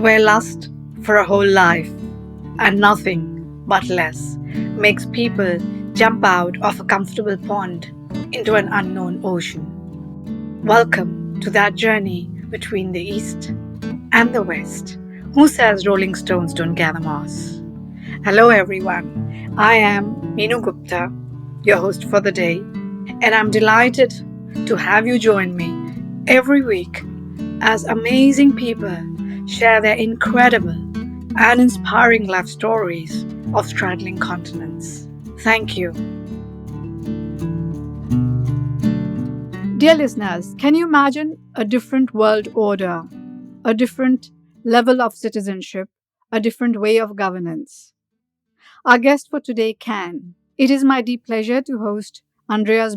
where lust for a whole life and nothing but less makes people jump out of a comfortable pond into an unknown ocean. Welcome to that journey between the East and the West. Who says Rolling Stones don't gather moss? Hello, everyone. I am Meenu Gupta, your host for the day, and I'm delighted to have you join me every week as amazing people share their incredible and inspiring life stories of straddling continents. Thank you. Dear listeners, can you imagine a different world order, a different level of citizenship, a different way of governance? Our guest for today can. It is my deep pleasure to host Andreas,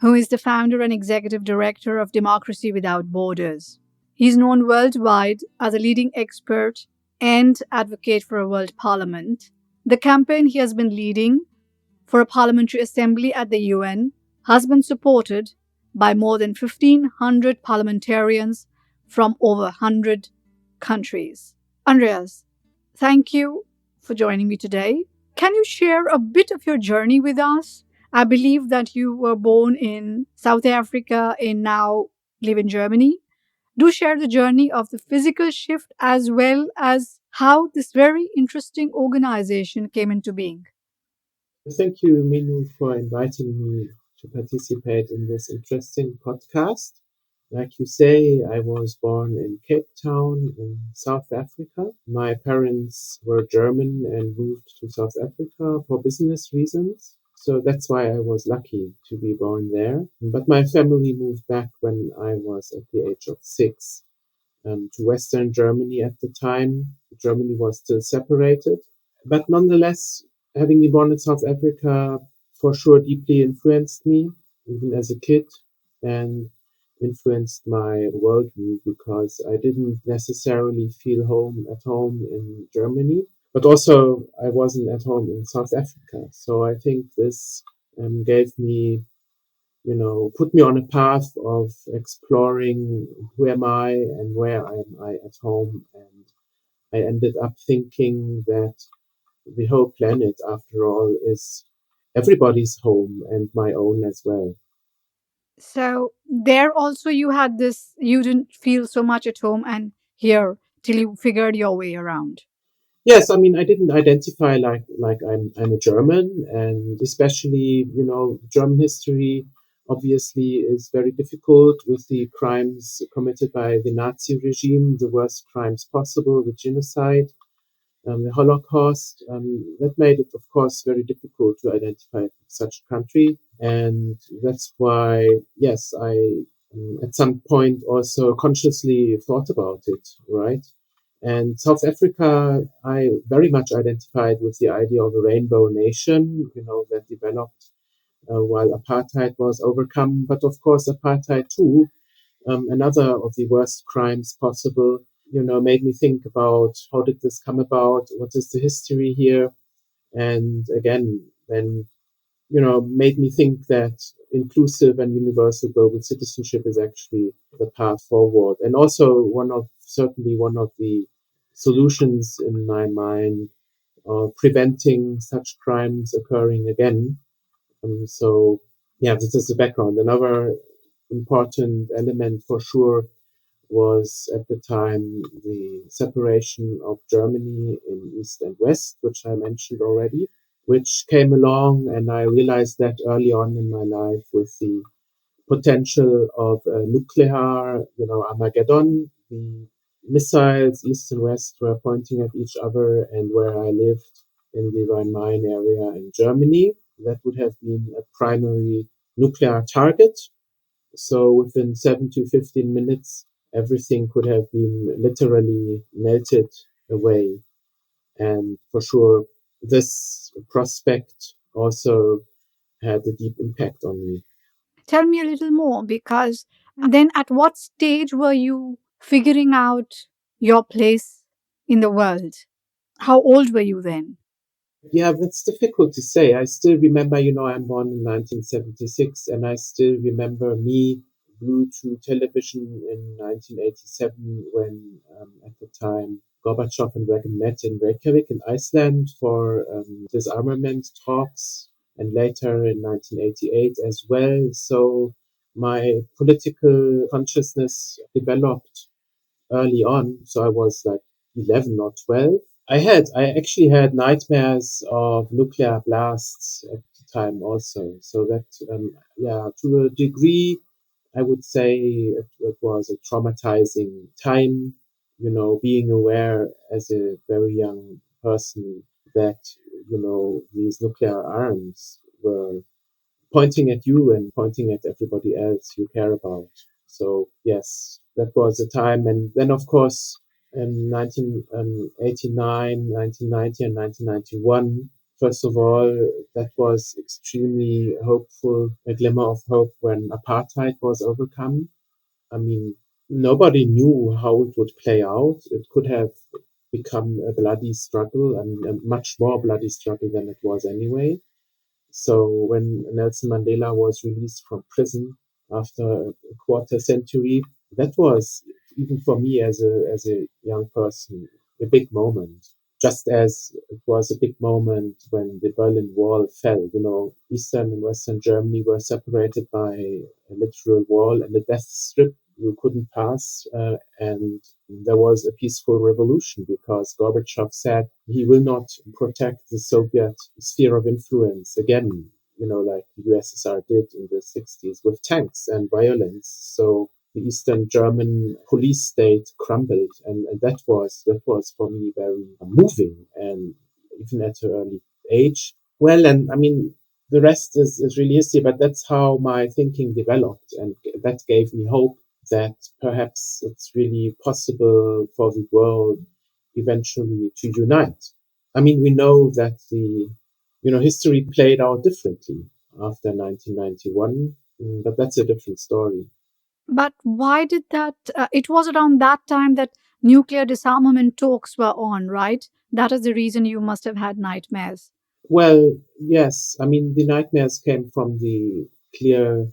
who is the founder and executive director of Democracy Without Borders. He's known worldwide as a leading expert and advocate for a world parliament. The campaign he has been leading for a parliamentary assembly at the UN has been supported by more than 1,500 parliamentarians from over 100 countries. Andreas, thank you for joining me today. Can you share a bit of your journey with us? I believe that you were born in South Africa and now live in Germany. Do share the journey of the physical shift as well as how this very interesting organization came into being. Thank you, Meenu, for inviting me to participate in this interesting podcast. Like you say, I was born in Cape Town in South Africa. My parents were German and moved to South Africa for business reasons. So that's why I was lucky to be born there. But my family moved back when I was at the age of 6 to Western Germany at the time. Germany was still separated. But nonetheless, having been born in South Africa for sure deeply influenced me, even as a kid, and influenced my worldview because I didn't necessarily feel at home in Germany, but also I wasn't at home in South Africa. So I think this gave me, put me on a path of exploring who am I and where am I at home. And I ended up thinking that the whole planet, after all, is everybody's home and my own as well. So there also you had this, you didn't feel so much at home and here till you figured your way around. Yes, I mean, I didn't identify like I'm a German, and especially, German history obviously is very difficult with the crimes committed by the Nazi regime, the worst crimes possible, the genocide, the Holocaust. That made it, of course, very difficult to identify such a country. And that's why, yes, I at some point also consciously thought about it, right? And South Africa, I very much identified with the idea of a rainbow nation, that developed while apartheid was overcome. But of course, apartheid too, another of the worst crimes possible, made me think about how did this come about? What is the history here? And again, then, made me think that inclusive and universal global citizenship is actually the path forward. And also certainly one of the solutions in my mind of preventing such crimes occurring again. So yeah, this is the background. Another important element for sure was at the time the separation of Germany in East and West, which I mentioned already, which came along, and I realized that early on in my life with the potential of a nuclear, Armageddon. The missiles East and West were pointing at each other, and where I lived in the Rhine-Main area in Germany, that would have been a primary nuclear target. So within 7 to 15 minutes, everything could have been literally melted away. And for sure, this prospect also had a deep impact on me. Tell me a little more because then at what stage were you figuring out your place in the world? How old were you then? Yeah, that's difficult to say. I still remember, I'm born in 1976, and I still remember me glued to television in 1987 when, at the time. Gorbachev and Reagan met in Reykjavik in Iceland for disarmament talks, and later in 1988 as well. So my political consciousness developed early on. So I was like 11 or 12. I actually had nightmares of nuclear blasts at the time also. So that, yeah, to a degree, I would say it was a traumatizing time, being aware as a very young person that, these nuclear arms were pointing at you and pointing at everybody else you care about. So yes, that was a time. And then of course, in 1989, 1990 and 1991, first of all, that was extremely hopeful, a glimmer of hope when apartheid was overcome. I mean, nobody knew how it would play out. It could have become a bloody struggle, I mean, a much more bloody struggle than it was anyway. So when Nelson Mandela was released from prison after a quarter century, that was, even for me as a young person, a big moment. Just as it was a big moment when the Berlin Wall fell. Eastern and Western Germany were separated by a literal wall and a death strip you couldn't pass. And there was a peaceful revolution because Gorbachev said he will not protect the Soviet sphere of influence again, like the USSR did in the 60s with tanks and violence. So the Eastern German police state crumbled, and that was for me very moving, and even at an early age. Well, and I mean, the rest is really history, but that's how my thinking developed, and that gave me hope that perhaps it's really possible for the world eventually to unite. I mean, we know that history played out differently after 1991, but that's a different story. But why did that? It was around that time that nuclear disarmament talks were on, right? That is the reason you must have had nightmares. Well, yes, I mean, the nightmares came from the clear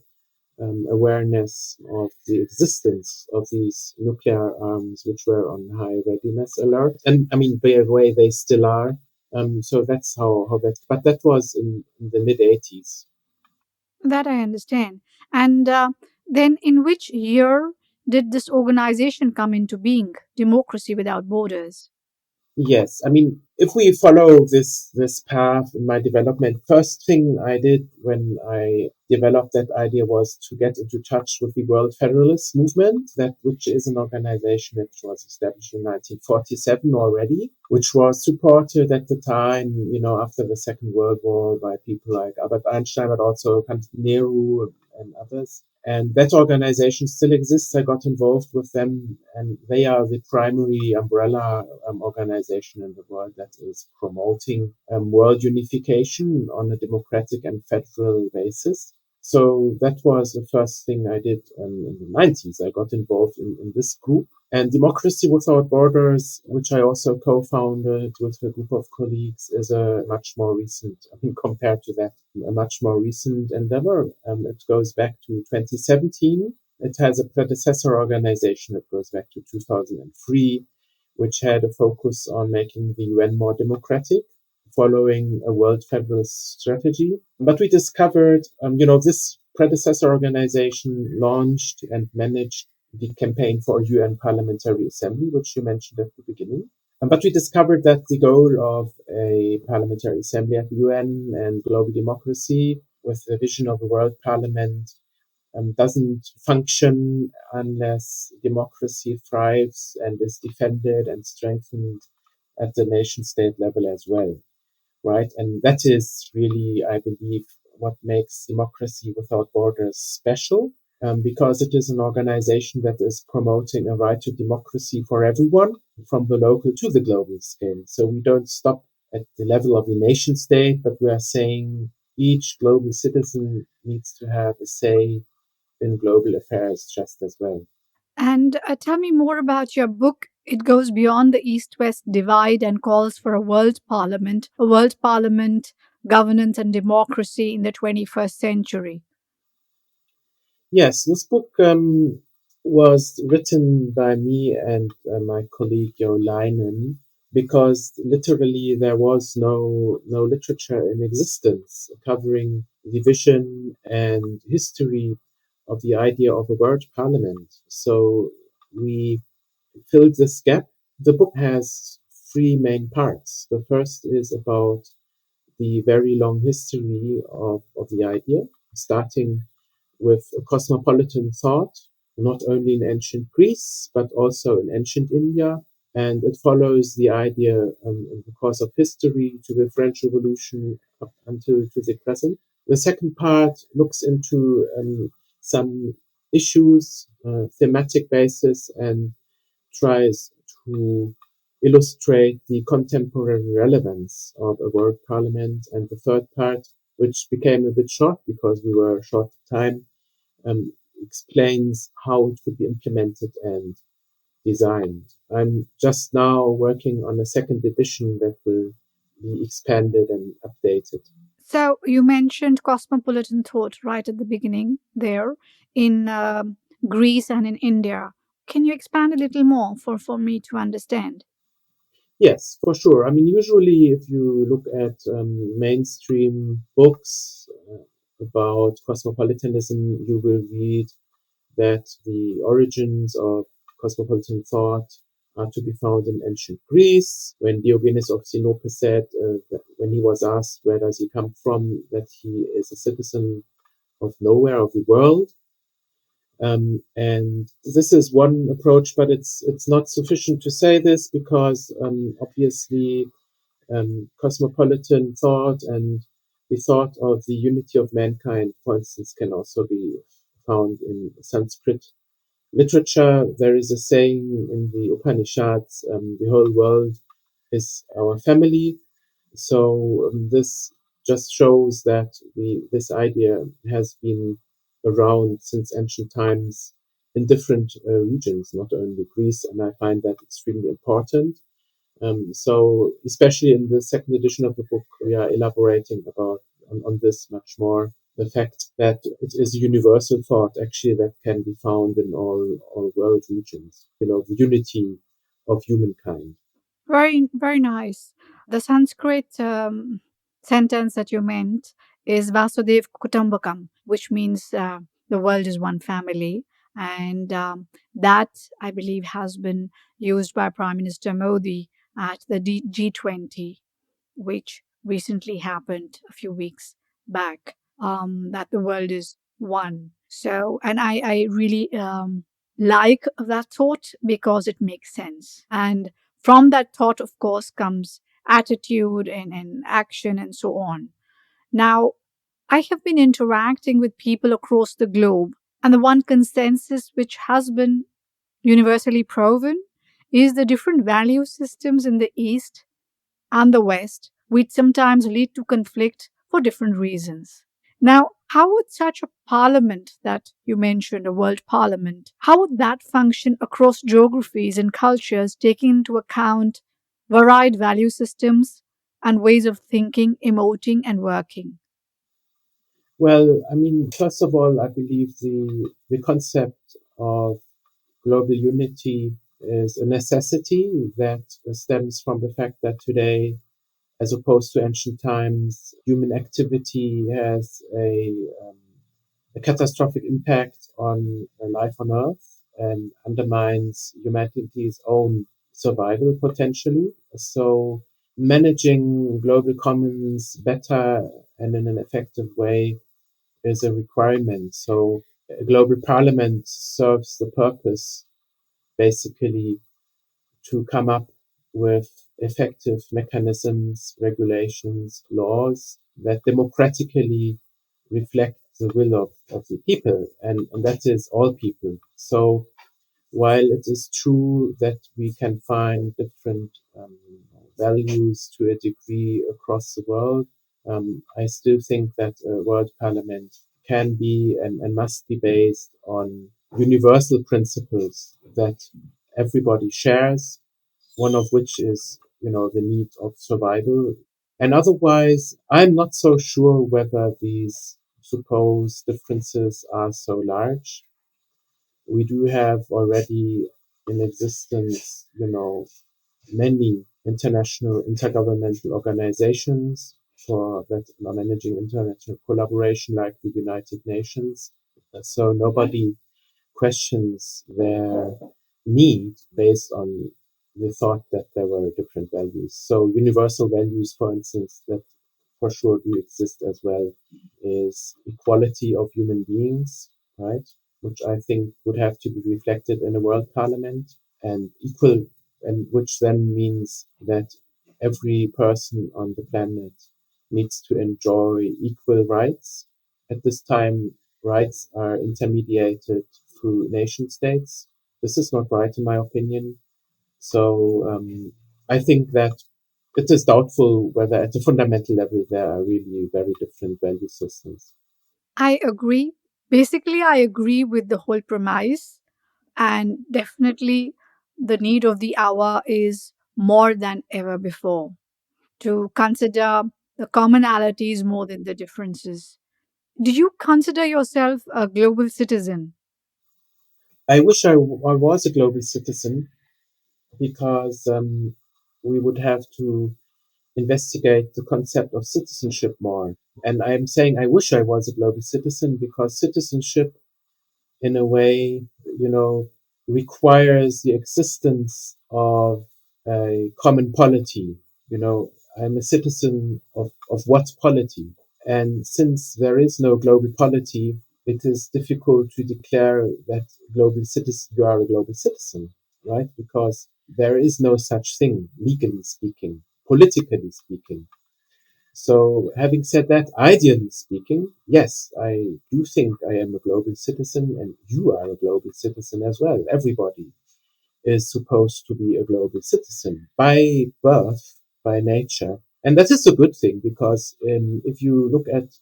awareness of the existence of these nuclear arms, which were on high readiness alert. And I mean, by the way, they still are. So that's how that, but that was in the mid 80s. That I understand. And then, in which year did this organization come into being, Democracy Without Borders? Yes, I mean, if we follow this path in my development, first thing I did when I developed that idea was to get into touch with the World Federalist Movement, that which is an organization which was established in 1947 already, which was supported at the time, after the Second World War by people like Albert Einstein, but also Nehru and others. And that organization still exists. I got involved with them, and they are the primary umbrella organization in the world that is promoting world unification on a democratic and federal basis. So that was the first thing I did in the 90s. I got involved in this group. And Democracy Without Borders, which I also co-founded with a group of colleagues, is a much more recent, I mean, compared to that, a much more recent endeavor. It goes back to 2017. It has a predecessor organization that goes back to 2003, which had a focus on making the UN more democratic, following a world federalist strategy. But we discovered, this predecessor organization launched and managed the campaign for a UN Parliamentary Assembly, which you mentioned at the beginning. But we discovered that the goal of a parliamentary assembly at the UN and global democracy with the vision of a world parliament doesn't function unless democracy thrives and is defended and strengthened at the nation state level as well, right? And that is really, I believe, what makes Democracy Without Borders special, because it is an organization that is promoting a right to democracy for everyone, from the local to the global scale. So we don't stop at the level of the nation state, but we are saying each global citizen needs to have a say in global affairs just as well. And tell me more about your book. It goes beyond the East West divide and calls for a world parliament, governance, and democracy in the 21st century. Yes, this book was written by me and my colleague Jo Leinen because literally there was no literature in existence covering the vision and history of the idea of a world parliament. So we filled this gap. The book has three main parts. The first is about the very long history of the idea, starting with cosmopolitan thought, not only in ancient Greece, but also in ancient India. And it follows the idea in the course of history to the French Revolution up until to the present. The second part looks into some issues, thematic basis, and tries to illustrate the contemporary relevance of a world parliament. And the third part, which became a bit short because we were short of time, explains how it could be implemented and designed. I'm just now working on a second edition that will be expanded and updated. So you mentioned cosmopolitan thought right at the beginning there in Greece and in India. Can you expand a little more for me to understand? Yes, for sure. I mean, usually if you look at mainstream books about cosmopolitanism, you will read that the origins of cosmopolitan thought are to be found in ancient Greece, when Diogenes of Sinope said, that when he was asked where does he come from, that he is a citizen of nowhere, of the world. And this is one approach, but it's not sufficient to say this because obviously cosmopolitan thought and the thought of the unity of mankind, for instance, can also be found in Sanskrit literature. There is a saying in the Upanishads, the whole world is our family. So this just shows that this idea has been around since ancient times in different regions, not only Greece, and I find that extremely important. So especially in the second edition of the book, we are elaborating about on this much more. The fact that it is a universal thought actually that can be found in all world regions. You know, the unity of humankind. Very, very nice. The Sanskrit sentence that you meant is Vasudev Kutumbakam, which means the world is one family. And that, I believe, has been used by Prime Minister Modi at the G20, which recently happened a few weeks back, that the world is one. So, and I really like that thought because it makes sense. And from that thought, of course, comes attitude and action and so on. Now, I have been interacting with people across the globe, and the one consensus which has been universally proven is the different value systems in the East and the West, which sometimes lead to conflict for different reasons. Now, how would such a parliament that you mentioned, a world parliament, how would that function across geographies and cultures, taking into account varied value systems and ways of thinking, emoting, and working? Well, I mean, first of all, I believe the concept of global unity is a necessity that stems from the fact that today, as opposed to ancient times, human activity has a catastrophic impact on life on Earth and undermines humanity's own survival potentially. So, managing global commons better and in an effective way is a requirement. So, a global parliament serves the purpose basically to come up with effective mechanisms, regulations, laws that democratically reflect the will of the people, and that is all people. So while it is true that we can find different values to a degree across the world, I still think that a world parliament can be and must be based on universal principles that everybody shares, one of which is, you know, the need of survival. And otherwise, I'm not so sure whether these supposed differences are so large. We do have already in existence, many international intergovernmental organizations for that are managing international collaboration, like the United Nations. So nobody questions their need based on the thought that there were different values. So universal values, for instance, that for sure do exist as well, is equality of human beings, right? Which I think would have to be reflected in a world parliament, and equal, and which then means that every person on the planet needs to enjoy equal rights. At this time, rights are intermediated through nation states. This is not right, in my opinion. So I think that it is doubtful whether at a fundamental level there are really very different value systems. I agree. Basically, I agree with the whole premise, and definitely the need of the hour is more than ever before to consider the commonalities more than the differences. Do you consider yourself a global citizen? I wish I was a global citizen, because we would have to investigate the concept of citizenship more. And I'm saying I wish I was a global citizen, because citizenship, in a way, you know, requires the existence of a common polity. I'm a citizen of what polity? And since there is no global polity, it is difficult to declare that you are a global citizen, right? Because there is no such thing, legally speaking, politically speaking. So, having said that, ideally speaking, yes, I do think I am a global citizen, and you are a global citizen as well. Everybody is supposed to be a global citizen by birth, by nature. And that is a good thing, because if you look at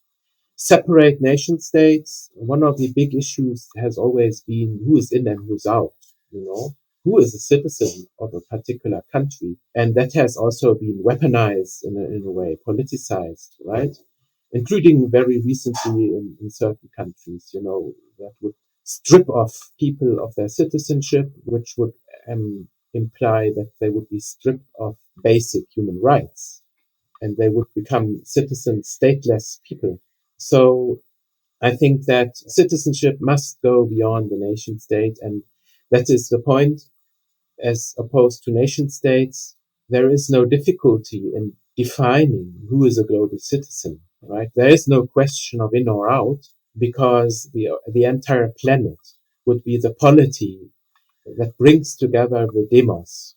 separate nation states, one of the big issues has always been who is in and who's out, you know, who is a citizen of a particular country. And that has also been weaponized in a way, politicized, right? Including very recently in certain countries, that would strip off people of their citizenship, which would imply that they would be stripped of basic human rights, and they would become citizen stateless people. So I think that citizenship must go beyond the nation state, and that is the point. As opposed to nation states, there is no difficulty in defining who is a global citizen, right? There is no question of in or out, because the entire planet would be the polity that brings together the demos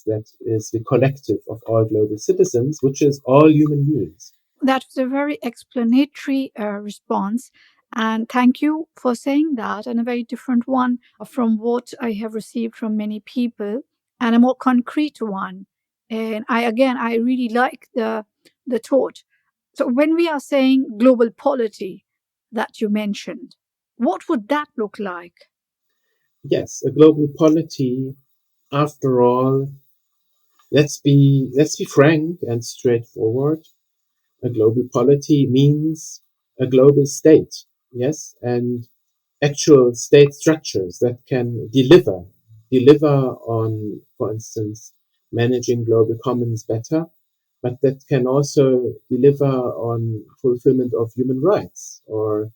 that is the collective of all global citizens, which is all human beings. That was a very explanatory response. And thank you for saying that, and a very different one from what I have received from many people, and a more concrete one. And I really like the thought. So when we are saying global polity that you mentioned, what would that look like? Yes, a global polity, after all, let's be frank and straightforward. A global polity means a global state, yes, and actual state structures that can deliver on, for instance, managing global commons better, but that can also deliver on fulfillment of human rights, or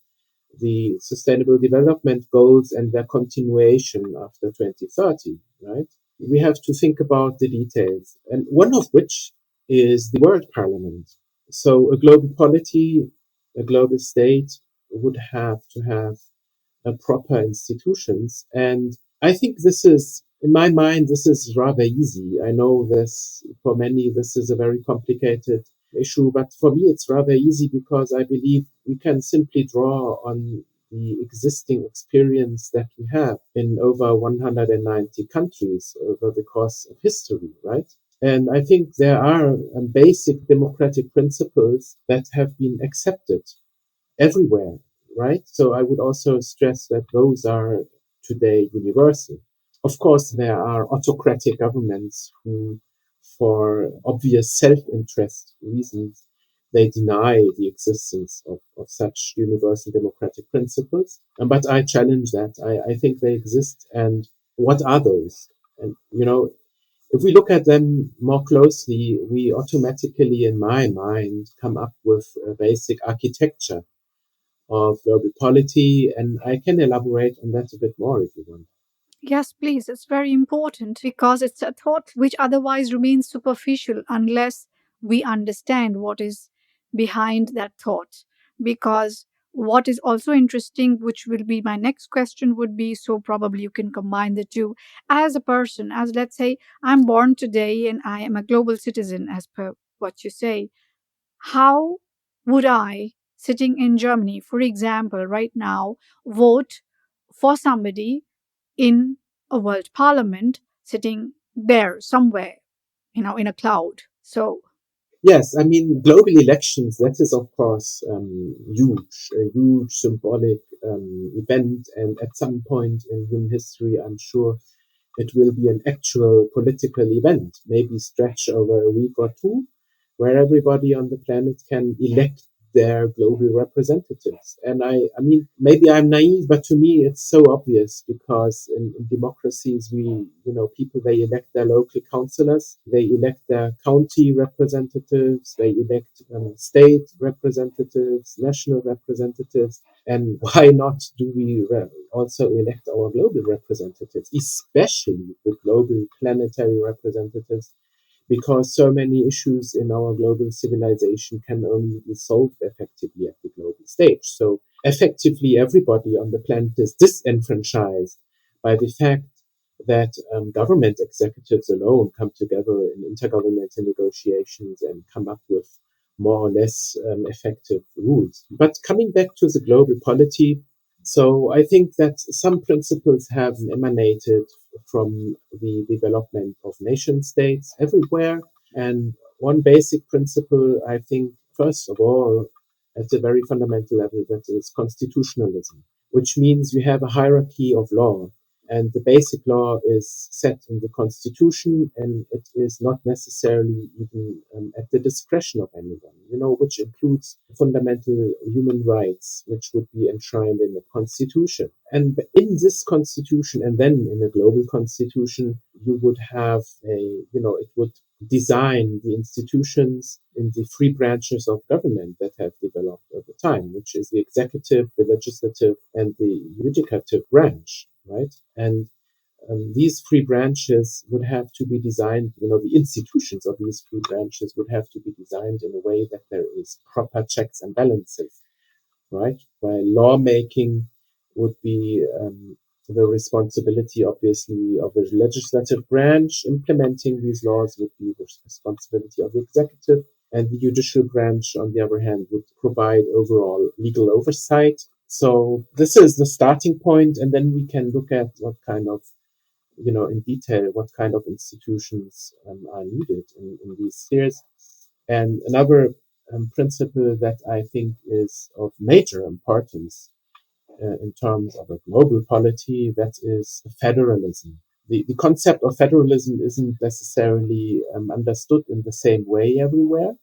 the sustainable development goals and their continuation after 2030, right? We have to think about the details, and one of which is the World Parliament. So a global polity, a global state would have to have proper institutions. And I think in my mind, this is rather easy. I know this, for many, this is a very complicated issue, but for me, it's rather easy, because I believe we can simply draw on the existing experience that we have in over 190 countries over the course of history, right? And I think there are basic democratic principles that have been accepted everywhere, right? So I would also stress that those are today universal. Of course, there are autocratic governments who, for obvious self-interest reasons, they deny the existence of such universal democratic principles. But I challenge that. I think they exist. And what are those? And, if we look at them more closely, we automatically, in my mind, come up with a basic architecture of global polity. And I can elaborate on that a bit more if you want. Yes, please. It's very important because it's a thought which otherwise remains superficial unless we understand what is behind that thought. Because what is also interesting, which will be my next question, would be so probably you can combine the two. As a person, as let's say I'm born today and I am a global citizen, as per what you say, how would I, sitting in Germany, for example, right now, vote for somebody in a world parliament sitting there somewhere, in a cloud? So, Yes, I mean, global elections, that is, of course, huge, a huge symbolic event. And at some point in human history, I'm sure it will be an actual political event, maybe stretch over a week or two, where everybody on the planet can elect their global representatives. And I mean, maybe I'm naive, but to me, it's so obvious because in democracies, people, they elect their local councillors, they elect their county representatives, they elect state representatives, national representatives. And why not do we also elect our global representatives, especially the global planetary representatives, because so many issues in our global civilization can only be solved effectively at the global stage. So effectively, everybody on the planet is disenfranchised by the fact that government executives alone come together in intergovernmental negotiations and come up with more or less effective rules. But coming back to the global polity, so I think that some principles have emanated from the development of nation states everywhere. And one basic principle, I think, first of all, at a very fundamental level, that is constitutionalism, which means you have a hierarchy of law. And the basic law is set in the constitution, and it is not necessarily even at the discretion of anyone, which includes fundamental human rights, which would be enshrined in the constitution. And in this constitution, and then in a global constitution, you would have it would design the institutions in the three branches of government that have developed over time, which is the executive, the legislative, and the judicative branch, right? And these three branches would have to be designed, the institutions of these three branches would have to be designed in a way that there is proper checks and balances, right? While lawmaking would be the responsibility, obviously, of the legislative branch. Implementing these laws would be the responsibility of the executive. And the judicial branch, on the other hand, would provide overall legal oversight. So this is the starting point, and then we can look at what kind of, in detail, what kind of institutions are needed in these spheres. And another principle that I think is of major importance in terms of a global polity, that is federalism. The concept of federalism isn't necessarily understood in the same way everywhere.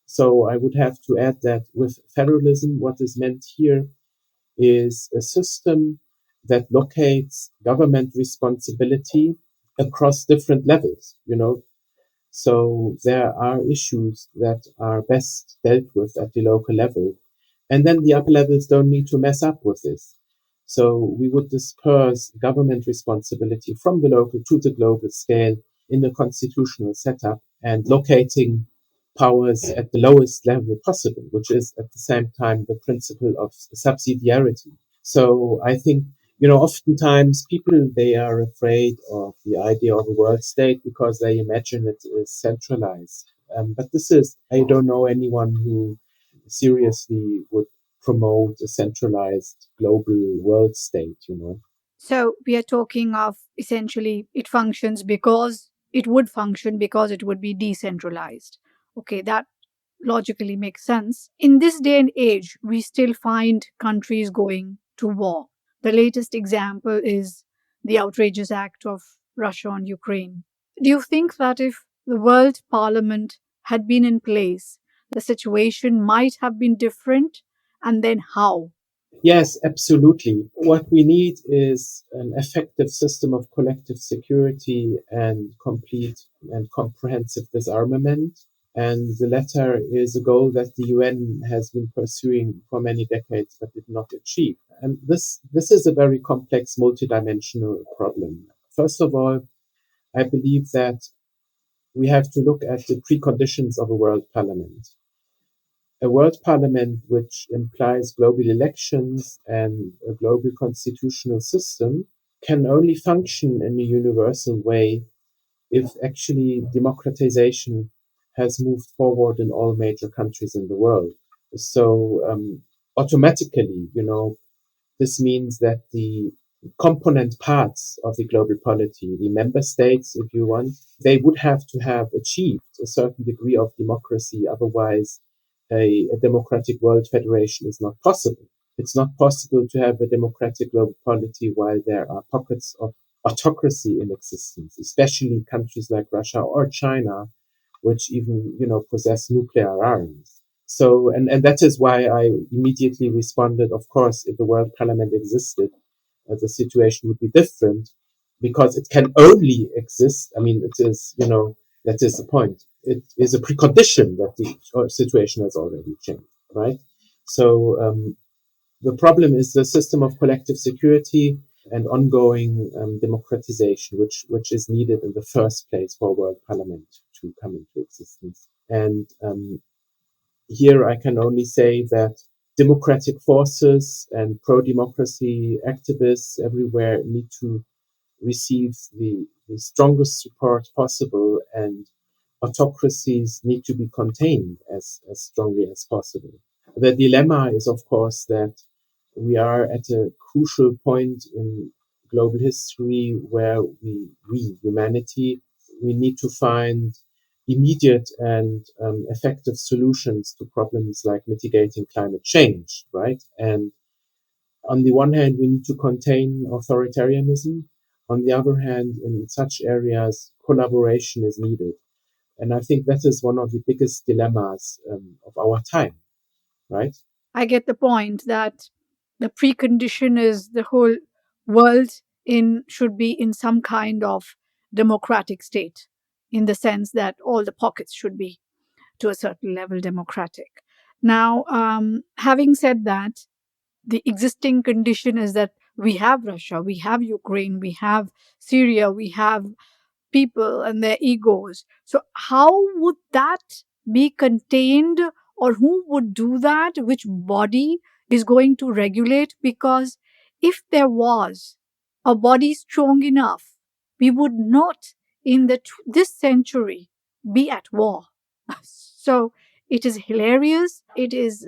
So I would have to add that with federalism, what is meant here is a system that locates government responsibility across different levels, so there are issues that are best dealt with at the local level. And then the upper levels don't need to mess up with this. So we would disperse government responsibility from the local to the global scale in the constitutional setup and locating powers at the lowest level possible, which is at the same time the principle of subsidiarity. So I think, oftentimes people, they are afraid of the idea of a world state because they imagine it is centralized. But I don't know anyone who seriously would promote a centralized global world state. so we are talking of essentially it would function because it would be decentralized. Okay, that logically makes sense. In this day and age, we still find countries going to war. The latest example is the outrageous act of Russia on Ukraine. Do you think that if the World Parliament had been in place, the situation might have been different, and then how? Yes, absolutely. What we need is an effective system of collective security and complete and comprehensive disarmament. And the latter is a goal that the UN has been pursuing for many decades but did not achieve. And this is a very complex, multidimensional problem. First of all, I believe that we have to look at the preconditions of a world parliament. A world parliament which implies global elections and a global constitutional system can only function in a universal way if actually democratization has moved forward in all major countries in the world. So automatically, this means that the component parts of the global polity, the member states, if you want, they would have to have achieved a certain degree of democracy. Otherwise, a democratic world federation is not possible. It's not possible to have a democratic global polity while there are pockets of autocracy in existence, especially countries like Russia or China, which even, possess nuclear arms. So, and that is why I immediately responded, of course, if the World Parliament existed, the situation would be different because it can only exist. I mean, it is, that is the point. It is a precondition that the situation has already changed, right? So, the problem is the system of collective security and ongoing democratization, which is needed in the first place for a world parliament to come into existence. And here I can only say that democratic forces and pro-democracy activists everywhere need to receive the strongest support possible, and autocracies need to be contained as strongly as possible. The dilemma is, of course, that we are at a crucial point in global history where humanity, we need to find immediate and effective solutions to problems like mitigating climate change, right? And on the one hand, we need to contain authoritarianism. On the other hand, in such areas, collaboration is needed. And I think that is one of the biggest dilemmas of our time, right? I get the point that the precondition is the whole world in should be in some kind of democratic state, in the sense that all the pockets should be to a certain level democratic. Now, having said that, the existing condition is that we have Russia, we have Ukraine, we have Syria, we have people and their egos. So, how would that be contained, or who would do that? Which body is going to regulate? Because if there was a body strong enough, we would not in this century be at war. So, it is hilarious. It is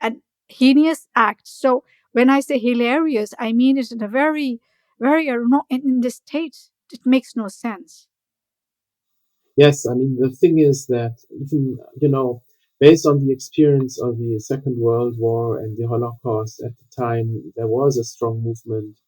an heinous act. So, when I say hilarious, I mean it in a very, very, not in the state. It makes no sense. Yes, I mean, the thing is that even, based on the experience of the Second World War and the Holocaust at the time, there was a strong movement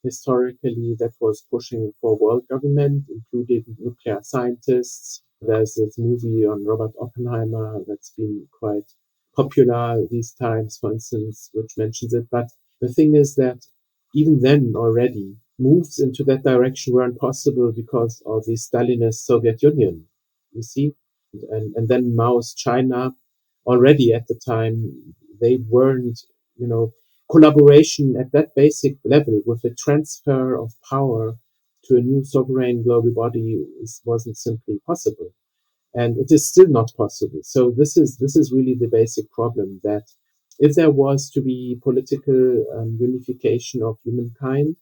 historically that was pushing for world government, including nuclear scientists. There's this movie on Robert Oppenheimer that's been quite popular these times, for instance, which mentions it. But the thing is that even then already moves into that direction were impossible because of the Stalinist Soviet Union, you see? And then Mao's China already at the time, they weren't, collaboration at that basic level with the transfer of power to a new sovereign global body wasn't simply possible, and it is still not possible. So this is really the basic problem, that if there was to be political unification of humankind,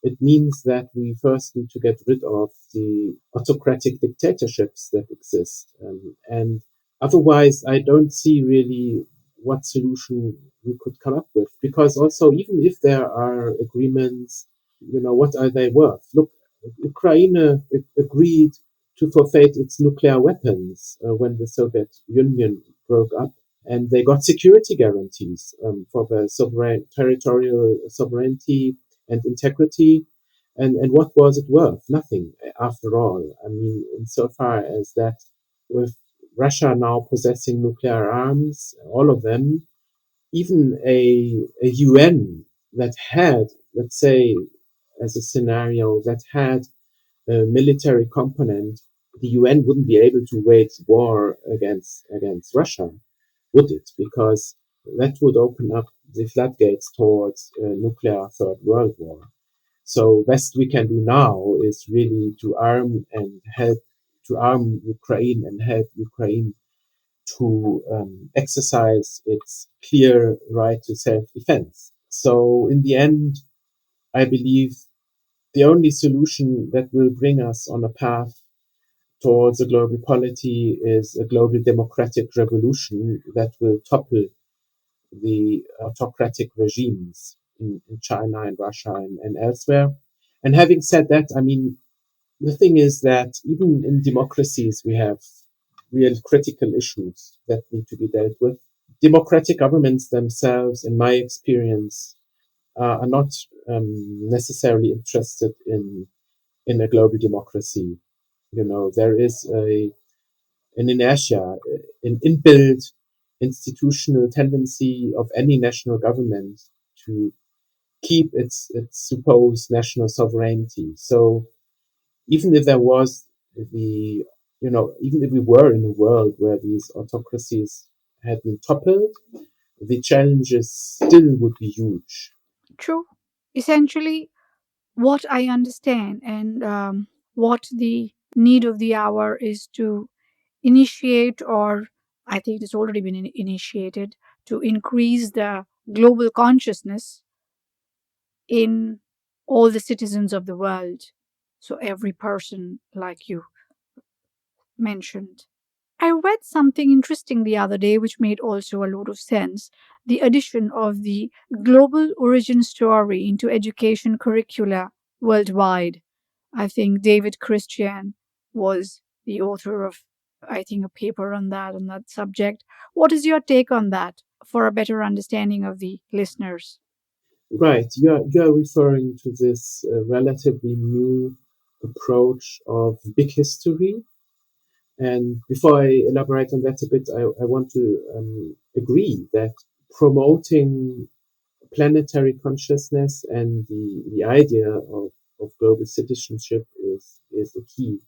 it means that we first need to get rid of the autocratic dictatorships that exist. And otherwise, I don't see really what solution we could come up with. Because also, even if there are agreements, what are they worth? Look, Ukraine agreed to forfeit its nuclear weapons when the Soviet Union broke up, and they got security guarantees for the territorial sovereignty and integrity. And what was it worth? Nothing, after all. I mean, insofar as that, with Russia now possessing nuclear arms, all of them, even a UN that had, let's say, as a scenario, that had a military component, the UN wouldn't be able to wage war against Russia, would it? Because that would open up the floodgates towards a nuclear third world war. So best we can do now is really to arm Ukraine and help Ukraine to exercise its clear right to self-defense. So in the end, I believe the only solution that will bring us on a path towards a global polity is a global democratic revolution that will topple the autocratic regimes in China and Russia and elsewhere. And having said that, I mean, the thing is that even in democracies, we have real critical issues that need to be dealt with. Democratic governments themselves, in my experience, are not necessarily interested in a global democracy. You know, there is an inertia, an inbuilt institutional tendency of any national government to keep its supposed national sovereignty. So even if there was the, even if we were in a world where these autocracies had been toppled, the challenges still would be huge. True. Essentially, what I understand and what the need of the hour is to initiate, or I think it's already been initiated, to increase the global consciousness in all the citizens of the world. So, every person, like you mentioned. I read something interesting the other day which made also a lot of sense: the addition of the global origin story into education curricula worldwide. I think David Christian was the author of, I think, a paper on that subject. What is your take on that for a better understanding of the listeners? Right, you're referring to this relatively new approach of big history. And before I elaborate on that a bit, I want to agree that promoting planetary consciousness and the idea of global citizenship is the key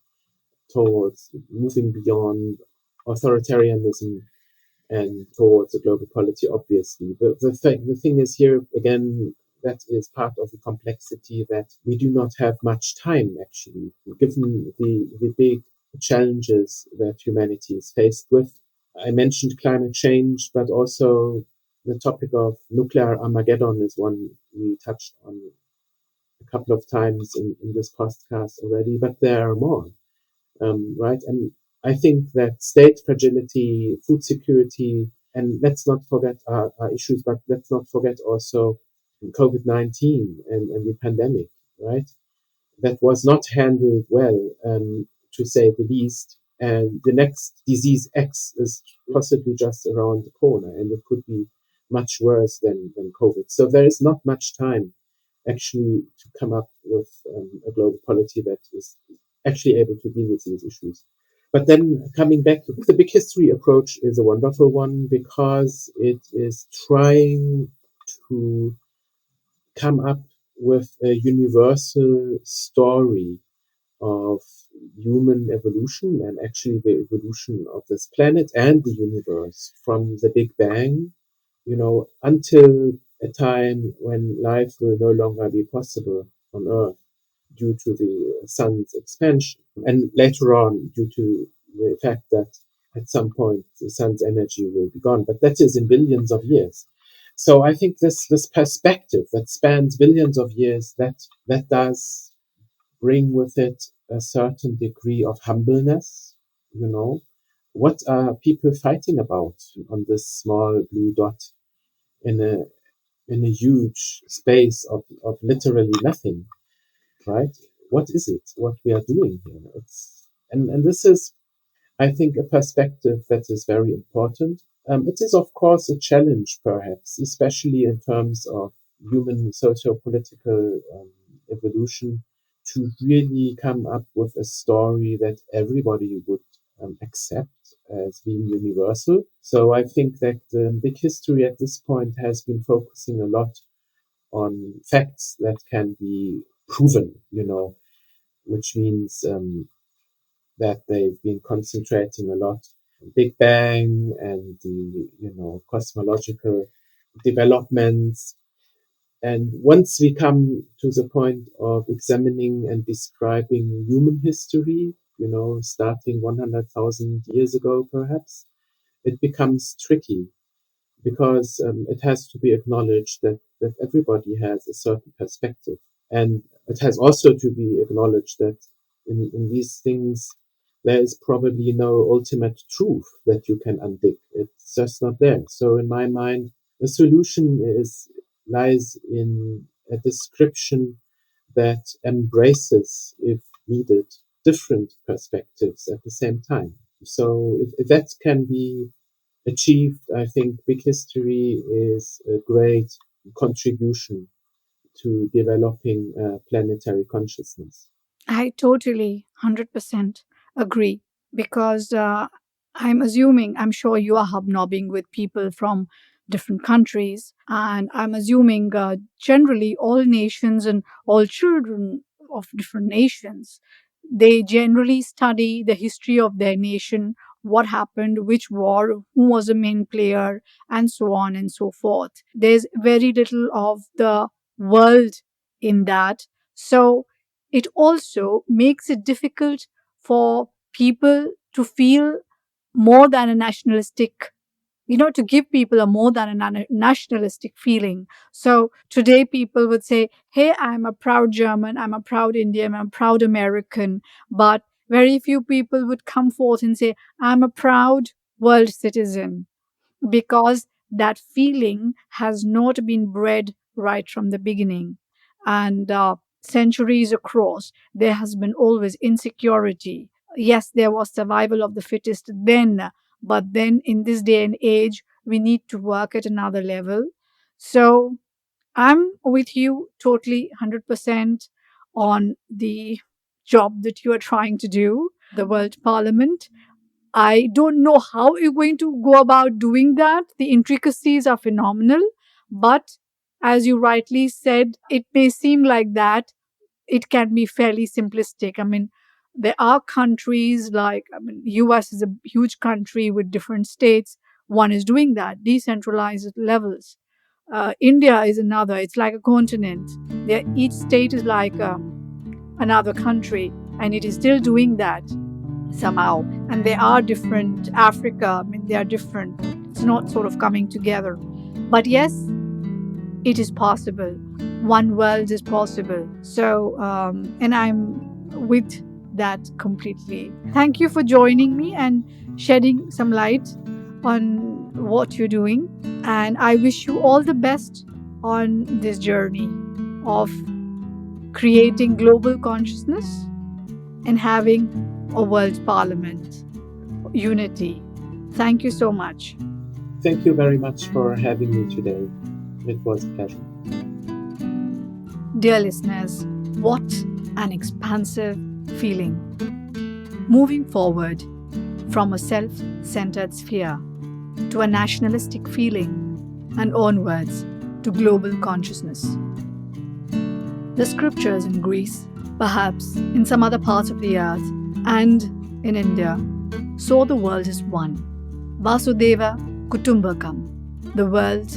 towards moving beyond authoritarianism and towards a global polity, obviously. But the thing is here, again, that is part of the complexity that we do not have much time, actually, given the big challenges that humanity is faced with. I mentioned climate change, but also the topic of nuclear Armageddon is one we touched on a couple of times in this podcast already, but there are more, right? And I think that state fragility, food security, and let's not forget our issues, but let's not forget also COVID-19 and the pandemic, right? That was not handled well, to say the least. And the next disease X is possibly just around the corner, and it could be much worse than COVID. So there is not much time actually to come up with a global polity that is actually able to deal with these issues. But then coming back to the big history approach is a wonderful one because it is trying to come up with a universal story of human evolution and actually the evolution of this planet and the universe from the Big Bang, until a time when life will no longer be possible on Earth due to the sun's expansion, and later on due to the fact that at some point the sun's energy will be gone. But that is in billions of years. So I think this perspective that spans billions of years, that does bring with it a certain degree of humbleness. You know, what are people fighting about on this small blue dot in a huge space of literally nothing, right? What is it? What we are doing here? And this is, I think, a perspective that is very important. It is, of course, a challenge, perhaps, especially in terms of human socio-political evolution, to really come up with a story that everybody would accept. as being universal. So I think that big history at this point has been focusing a lot on facts that can be proven, which means that they've been concentrating a lot on Big Bang and the, cosmological developments. And once we come to the point of examining and describing human history, starting 100,000 years ago, perhaps, it becomes tricky because it has to be acknowledged that everybody has a certain perspective. And it has also to be acknowledged that in these things, there is probably no ultimate truth that you can unpick. It's just not there. So in my mind, the solution lies in a description that embraces, if needed, different perspectives at the same time. So if that can be achieved, I think big history is a great contribution to developing planetary consciousness. I totally 100% agree because I'm sure you are hobnobbing with people from different countries, and I'm assuming generally all nations and all children of different nations, they generally study the history of their nation, what happened, which war, who was the main player, and so on and so forth. There's very little of the world in that. So it also makes it difficult for people to feel more than a nationalistic, to give people a more than a nationalistic feeling. So today people would say, hey, I'm a proud German, I'm a proud Indian, I'm a proud American. But very few people would come forth and say, I'm a proud world citizen, because that feeling has not been bred right from the beginning. And centuries across, there has been always insecurity. Yes, there was survival of the fittest then, but then in this day and age, we need to work at another level. So I'm with you totally 100% on the job that you are trying to do, the World Parliament. I don't know how you're going to go about doing that. The intricacies are phenomenal. But as you rightly said, it may seem like that. It can be fairly simplistic. I mean, there are countries like, US is a huge country with different states. One is doing that, decentralized levels. India is another. It's like a continent. Each state is like another country, and it is still doing that somehow. And they are different. Africa, they are different. It's not sort of coming together. But yes, it is possible. One world is possible. So, and I'm with that completely. Thank you for joining me and shedding some light on what you're doing. And I wish you all the best on this journey of creating global consciousness and having a world parliament unity. Thank you so much. Thank you very much for having me today. It was a pleasure. Dear listeners, what an expansive feeling. Moving forward from a self centered sphere to a nationalistic feeling and onwards to global consciousness. The scriptures in Greece, perhaps in some other parts of the earth, and in India, saw the world as one. Vasudeva Kutumbakam. The world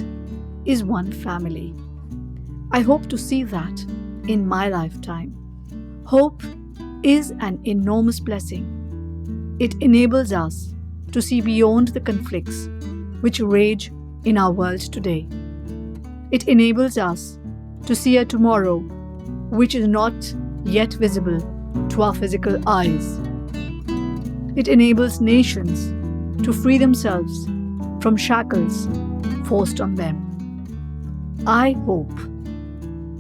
is one family. I hope to see that in my lifetime. Hope is an enormous blessing. It enables us to see beyond the conflicts which rage in our world today. It enables us to see a tomorrow which is not yet visible to our physical eyes. It enables nations to free themselves from shackles forced on them. I hope.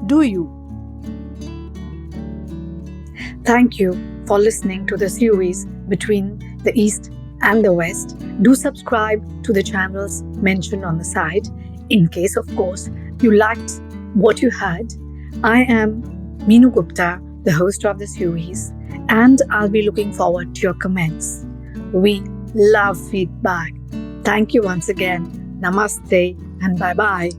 Do you? Thank you for listening to the series Between the East and the West. Do subscribe to the channels mentioned on the side in case, of course, you liked what you heard. I am Meenu Gupta, the host of the series, and I'll be looking forward to your comments. We Love feedback. Thank you once again. Namaste and bye bye.